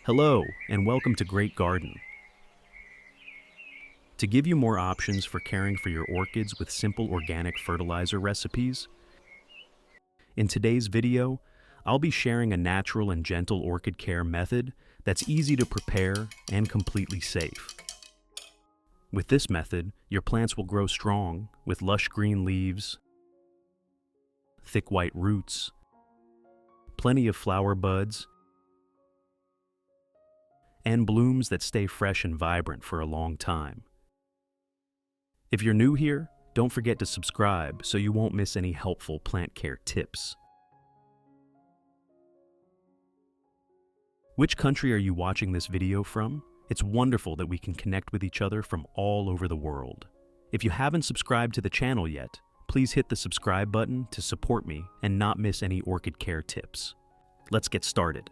Hello, and welcome to Great Garden. To give you more options for caring for your orchids with simple organic fertilizer recipes, in today's video, I'll be sharing a natural and gentle orchid care method that's easy to prepare and completely safe. With this method, your plants will grow strong with lush green leaves, thick white roots, plenty of flower buds, and blooms that stay fresh and vibrant for a long time. If you're new here, don't forget to subscribe so you won't miss any helpful plant care tips. Which country are you watching this video from? It's wonderful that we can connect with each other from all over the world. If you haven't subscribed to the channel yet, please hit the subscribe button to support me and not miss any orchid care tips. Let's get started.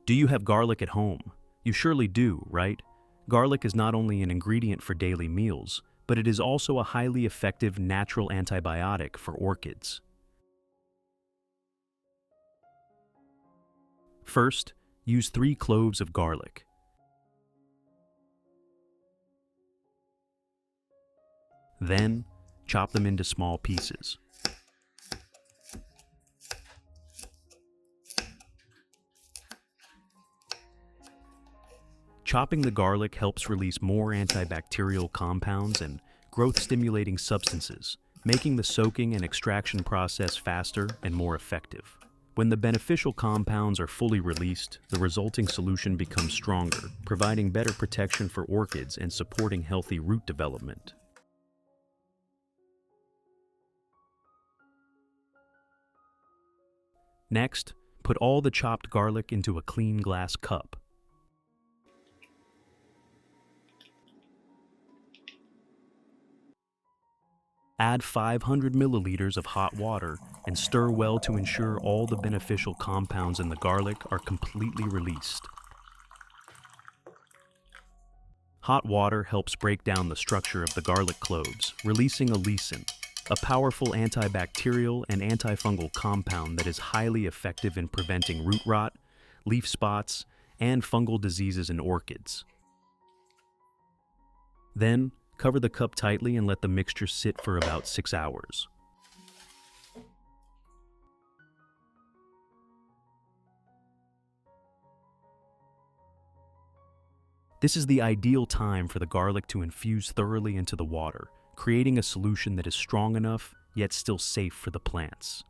Do you have garlic at home? You surely do, right? Garlic is not only an ingredient for daily meals, but it is also a highly effective natural antibiotic for orchids. First, use 3 cloves of garlic. Then, chop them into small pieces. Chopping the garlic helps release more antibacterial compounds and growth-stimulating substances, making the soaking and extraction process faster and more effective. When the beneficial compounds are fully released, the resulting solution becomes stronger, providing better protection for orchids and supporting healthy root development. Next, put all the chopped garlic into a clean glass cup. Add 500 milliliters of hot water and stir well to ensure all the beneficial compounds in the garlic are completely released. Hot water helps break down the structure of the garlic cloves, releasing allicin, a powerful antibacterial and antifungal compound that is highly effective in preventing root rot, leaf spots, and fungal diseases in orchids. Then, cover the cup tightly and let the mixture sit for about 6 hours. This is the ideal time for the garlic to infuse thoroughly into the water, creating a solution that is strong enough, yet still safe for the plants.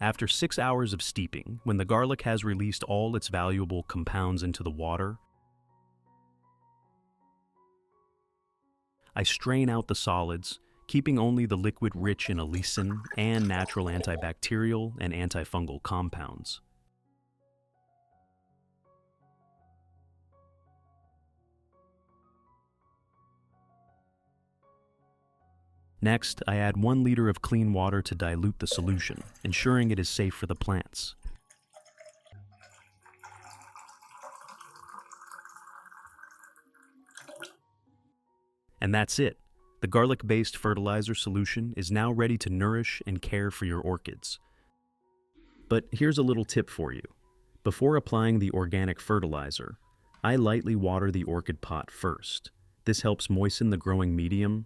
After 6 hours of steeping, when the garlic has released all its valuable compounds into the water, I strain out the solids, keeping only the liquid rich in allicin and natural antibacterial and antifungal compounds. Next, I add 1 liter of clean water to dilute the solution, ensuring it is safe for the plants. And that's it. The garlic-based fertilizer solution is now ready to nourish and care for your orchids. But here's a little tip for you. Before applying the organic fertilizer, I lightly water the orchid pot first. This helps moisten the growing medium,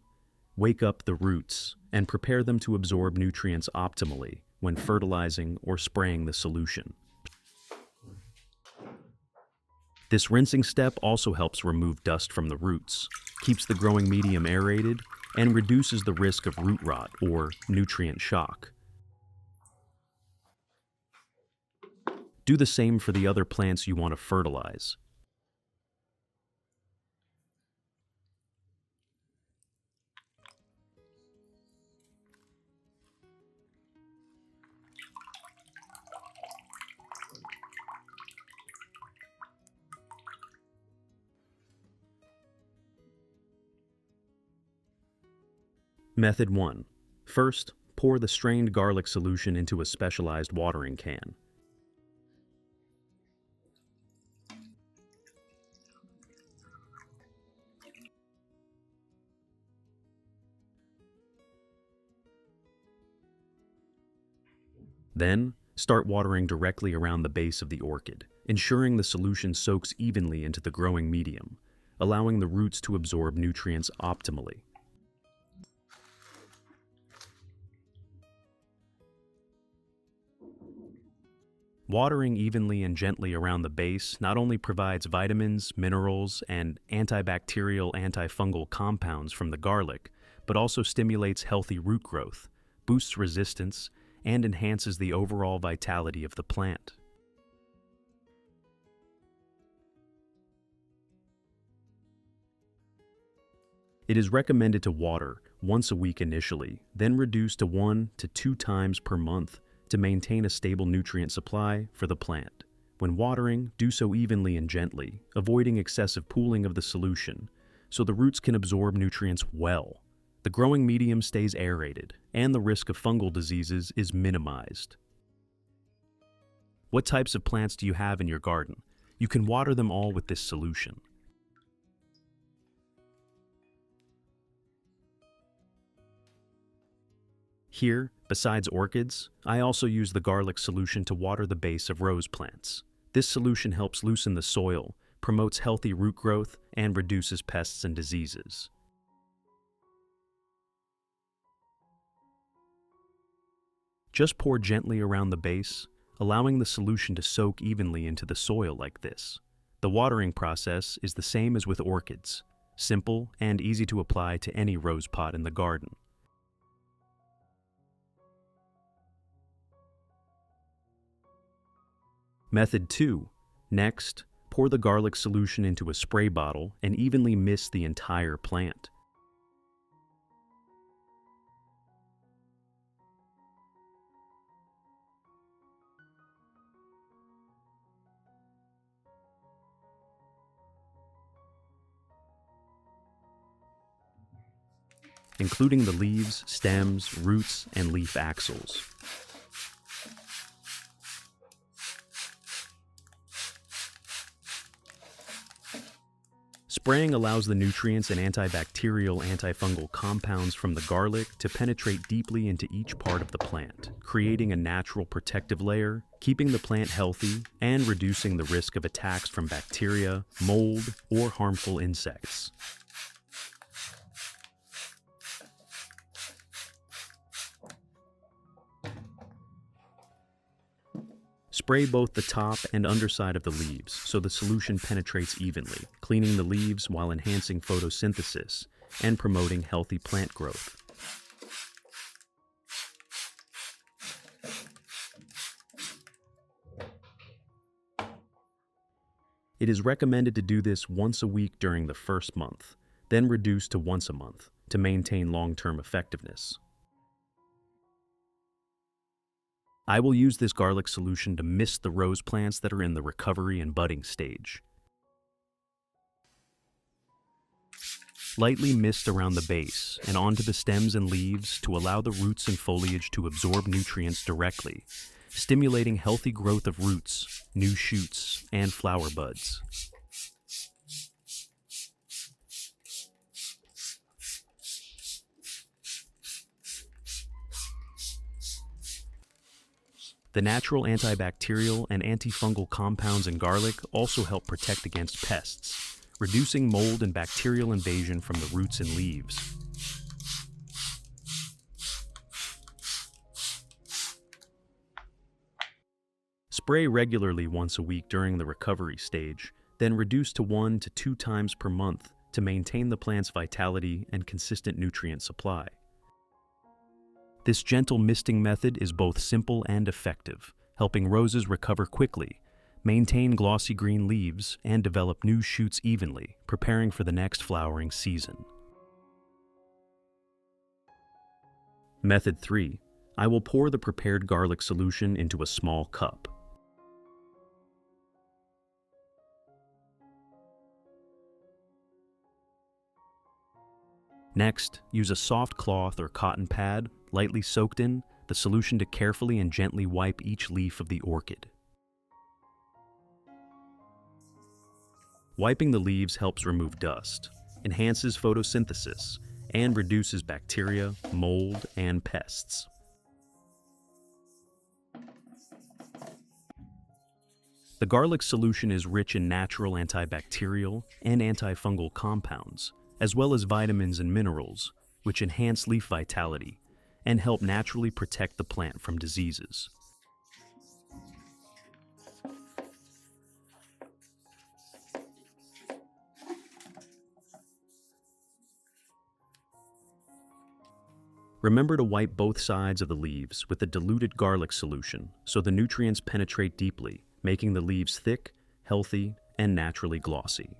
wake up the roots, and prepare them to absorb nutrients optimally when fertilizing or spraying the solution. This rinsing step also helps remove dust from the roots, keeps the growing medium aerated, and reduces the risk of root rot or nutrient shock. Do the same for the other plants you want to fertilize. Method 1. First, pour the strained garlic solution into a specialized watering can. Then, start watering directly around the base of the orchid, ensuring the solution soaks evenly into the growing medium, allowing the roots to absorb nutrients optimally. Watering evenly and gently around the base not only provides vitamins, minerals, and antibacterial antifungal compounds from the garlic, but also stimulates healthy root growth, boosts resistance, and enhances the overall vitality of the plant. It is recommended to water once a week initially, then reduce to 1 to 2 times per month to maintain a stable nutrient supply for the plant. When watering, do so evenly and gently, avoiding excessive pooling of the solution, so the roots can absorb nutrients well. The growing medium stays aerated, and the risk of fungal diseases is minimized. What types of plants do you have in your garden? You can water them all with this solution. Here, besides orchids, I also use the garlic solution to water the base of rose plants. This solution helps loosen the soil, promotes healthy root growth, and reduces pests and diseases. Just pour gently around the base, allowing the solution to soak evenly into the soil like this. The watering process is the same as with orchids, simple and easy to apply to any rose pot in the garden. Method 2. Next, pour the garlic solution into a spray bottle and evenly mist the entire plant. Including the leaves, stems, roots, and leaf axils. Spraying allows the nutrients and antibacterial antifungal compounds from the garlic to penetrate deeply into each part of the plant, creating a natural protective layer, keeping the plant healthy, and reducing the risk of attacks from bacteria, mold, or harmful insects. Spray both the top and underside of the leaves so the solution penetrates evenly, cleaning the leaves while enhancing photosynthesis and promoting healthy plant growth. It is recommended to do this once a week during the first month, then reduce to once a month to maintain long-term effectiveness. I will use this garlic solution to mist the rose plants that are in the recovery and budding stage. Lightly mist around the base and onto the stems and leaves to allow the roots and foliage to absorb nutrients directly, stimulating healthy growth of roots, new shoots, and flower buds. The natural antibacterial and antifungal compounds in garlic also help protect against pests, reducing mold and bacterial invasion from the roots and leaves. Spray regularly once a week during the recovery stage, then reduce to 1 to 2 times per month to maintain the plant's vitality and consistent nutrient supply. This gentle misting method is both simple and effective, helping roses recover quickly, maintain glossy green leaves, and develop new shoots evenly, preparing for the next flowering season. Method 3. I will pour the prepared garlic solution into a small cup. Next, use a soft cloth or cotton pad, lightly soaked in, the solution to carefully and gently wipe each leaf of the orchid. Wiping the leaves helps remove dust, enhances photosynthesis, and reduces bacteria, mold, and pests. The garlic solution is rich in natural antibacterial and antifungal compounds, as well as vitamins and minerals, which enhance leaf vitality and help naturally protect the plant from diseases. Remember to wipe both sides of the leaves with the diluted garlic solution so the nutrients penetrate deeply, making the leaves thick, healthy, and naturally glossy.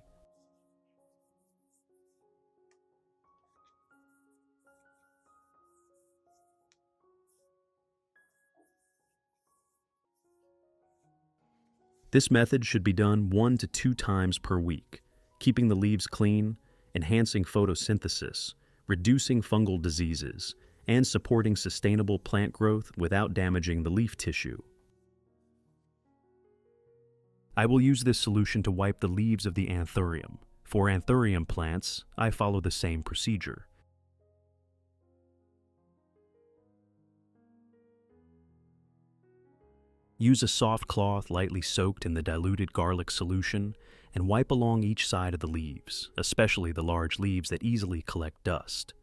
This method should be done 1 to 2 times per week, keeping the leaves clean, enhancing photosynthesis, reducing fungal diseases, and supporting sustainable plant growth without damaging the leaf tissue. I will use this solution to wipe the leaves of the anthurium. For anthurium plants, I follow the same procedure. Use a soft cloth lightly soaked in the diluted garlic solution and wipe along each side of the leaves, especially the large leaves that easily collect dust.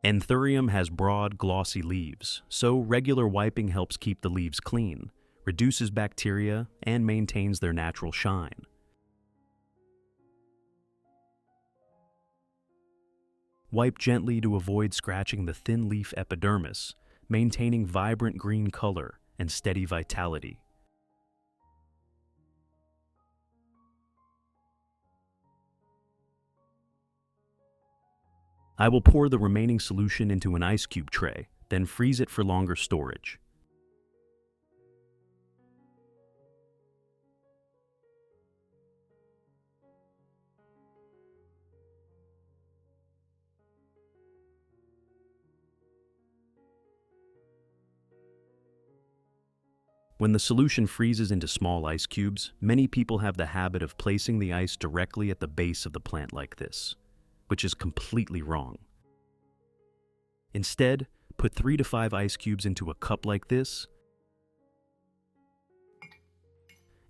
Anthurium has broad, glossy leaves, so regular wiping helps keep the leaves clean, reduces bacteria, and maintains their natural shine. Wipe gently to avoid scratching the thin leaf epidermis, maintaining vibrant green color and steady vitality. I will pour the remaining solution into an ice cube tray, then freeze it for longer storage. When the solution freezes into small ice cubes, many people have the habit of placing the ice directly at the base of the plant like this, which is completely wrong. Instead, put 3 to 5 ice cubes into a cup like this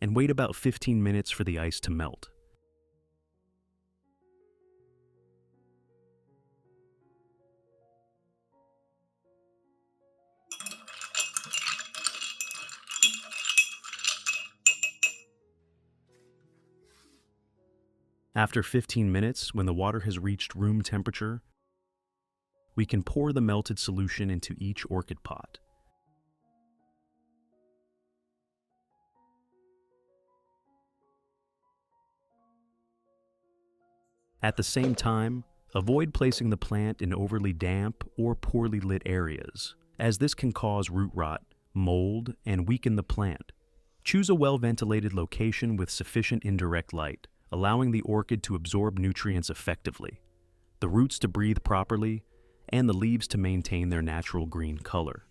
and wait about 15 minutes for the ice to melt. After 15 minutes, when the water has reached room temperature, we can pour the melted solution into each orchid pot. At the same time, avoid placing the plant in overly damp or poorly lit areas, as this can cause root rot, mold, and weaken the plant. Choose a well-ventilated location with sufficient indirect light, allowing the orchid to absorb nutrients effectively, the roots to breathe properly, and the leaves to maintain their natural green color.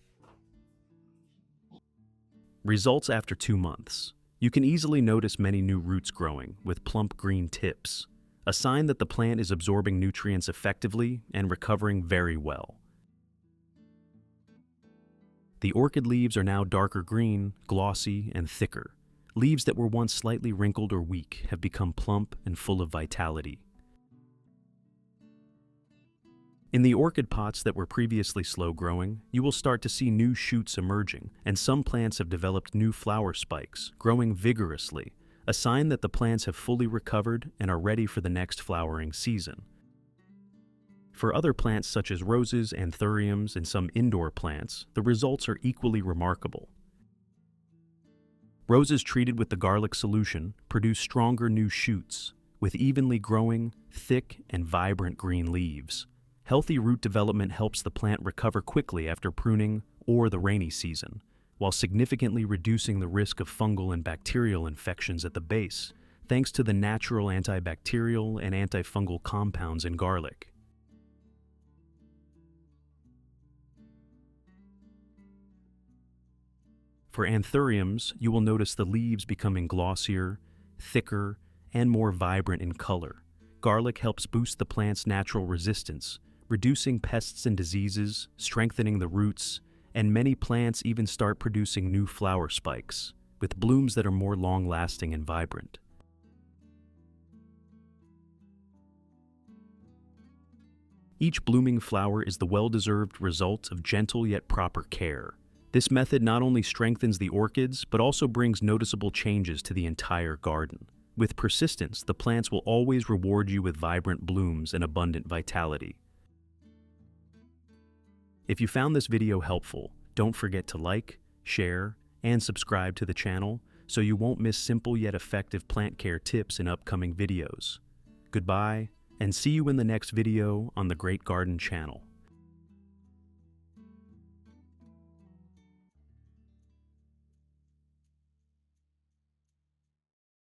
Results after 2 months. You can easily notice many new roots growing with plump green tips, a sign that the plant is absorbing nutrients effectively and recovering very well. The orchid leaves are now darker green, glossy, and thicker. Leaves that were once slightly wrinkled or weak have become plump and full of vitality. In the orchid pots that were previously slow growing, you will start to see new shoots emerging, and some plants have developed new flower spikes, growing vigorously, a sign that the plants have fully recovered and are ready for the next flowering season. For other plants such as roses, anthuriums, and some indoor plants, the results are equally remarkable. Roses treated with the garlic solution produce stronger new shoots, with evenly growing, thick, and vibrant green leaves. Healthy root development helps the plant recover quickly after pruning or the rainy season, while significantly reducing the risk of fungal and bacterial infections at the base, thanks to the natural antibacterial and antifungal compounds in garlic. For anthuriums, you will notice the leaves becoming glossier, thicker, and more vibrant in color, garlic helps boost the plant's natural resistance, reducing pests and diseases, strengthening the roots, and many plants even start producing new flower spikes, with blooms that are more long-lasting and vibrant. Each blooming flower is the well-deserved result of gentle yet proper care. This method not only strengthens the orchids, but also brings noticeable changes to the entire garden. With persistence, the plants will always reward you with vibrant blooms and abundant vitality. If you found this video helpful, don't forget to like, share, and subscribe to the channel so you won't miss simple yet effective plant care tips in upcoming videos. Goodbye, and see you in the next video on the Great Garden channel.